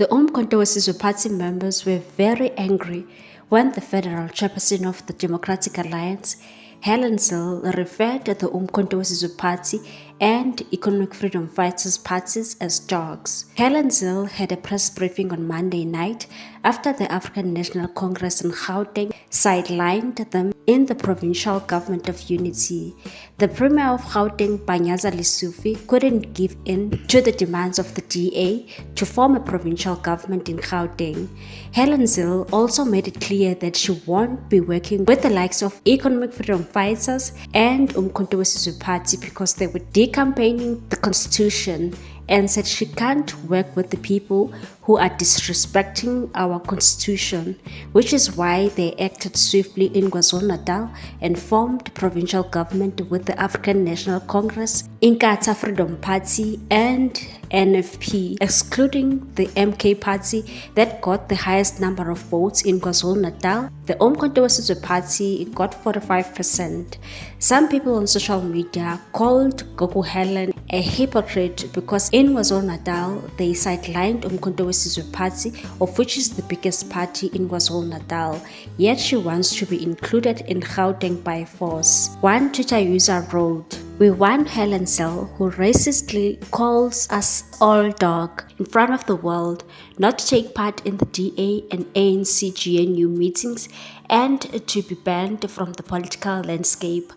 The Umkhonto weSizwe Party members were very angry when the federal chairperson of the Democratic Alliance, Helen Zille, referred to the Umkhonto weSizwe Party and Economic Freedom Fighters parties as dogs. Helen Zille had a press briefing on Monday night after the African National Congress in Gauteng sidelined them in the Provincial Government of Unity. The Premier of Gauteng, Panyaza Lesufi, couldn't give in to the demands of the DA to form a provincial government in Gauteng. Helen Zille also made it clear that she won't be working with the likes of Economic Freedom Fighters and Umkhonto weSizwe Party because they were decampaigning the constitution, and said she can't work with the people who are disrespecting our constitution, which is why they acted swiftly in KwaZulu-Natal and formed provincial government with the African National Congress, Inkatha Freedom Party and NFP, excluding the MK Party that got the highest number of votes in KwaZulu-Natal. The Umkhonto weSizwe Party got 45%. Some people on social media called Gogo Helen a hypocrite because in KwaZulu-Natal they sidelined Umkhonto weSizwe Party, of which is the biggest party in KwaZulu-Natal, yet she wants to be included in Gauteng by force. One Twitter user wrote, "We want Helen Zille, who racistly calls us all dog in front of the world, not to take part in the DA and ANC GNU meetings and to be banned from the political landscape.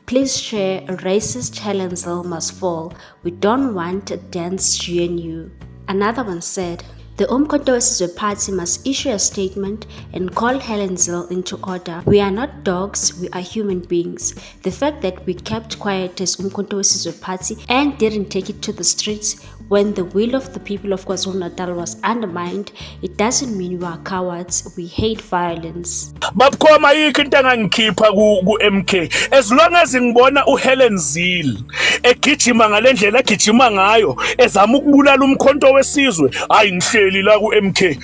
Please share racist Helen Zille must fall. We don't want a dance GNU." Another one said, "The Umkhonto weSizwe Party must issue a statement and call Helen Zille into order. We are not dogs, we are human beings. The fact that we kept quiet as Umkhonto weSizwe Party and didn't take it to the streets when the will of the people of KwaZulu-Natal was undermined, it doesn't mean we are cowards. We hate violence." Babukoma yikho into engangikhipha ku MK. As long as ngibona uHelen Zille egijima ngalendlela egijima ngayo ezama ukubulala umkhonto wesizwe, hayi ngihleli la ku MK.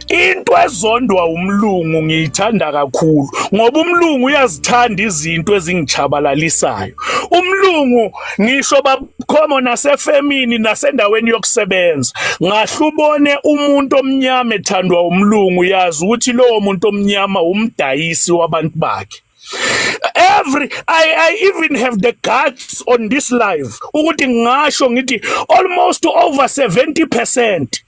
Into ezondwa umlungu ngiyithanda kakhulu ngoba umlungu uyazithanda izinto ezingichabalalisayo. Umlungu ngisho babukoma nasefemini nasendaweni yokusebenza, ngahlubone umuntu omnyama ethandwa umlungu, yazi ukuthi lowo muntu omnyama umdayisi wabantu bakhe. I even have the guts on this live ukuthi ngasho ngithi almost over 70%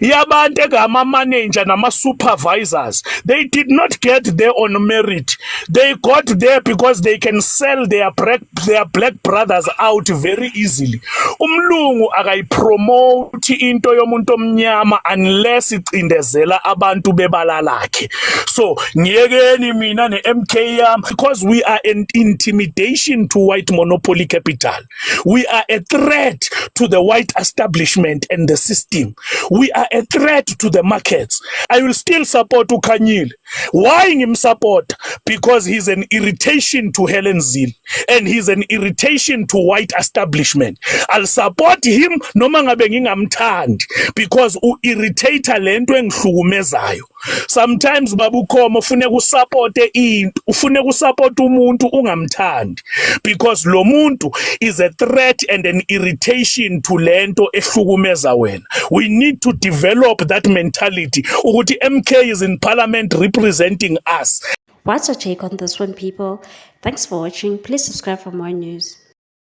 yabantu engama-manager nama-supervisors, they did not get there on merit. They got there because they can sell their black brothers out very easily. Umlungu akayipromote into yomuntu omnyama unless icindezela abantu bebala lakhe. So ngiyekeni mina ne-MK yami, because we are an intimidation to white monopoly capital. We are a threat to the white establishment and the system. We are a threat to the markets. I will still support uKhanyile. Why ngimsupport? Because he's an irritation to Helen Zille and he's an irritation to white establishment. I'll support him noma ngabe ngingamthandi because u-irritate lento engihlukumezayo. Sometimes babukoma ufune kusupport into, ufune kusupport umuntu ungamthandi because lo muntu is a threat and an irritation to lento ehlukumeza wena. We need to develop that mentality ukuthi MK is in parliament representing us. What's your take on this one, people? Thanks for watching. Please subscribe for more news.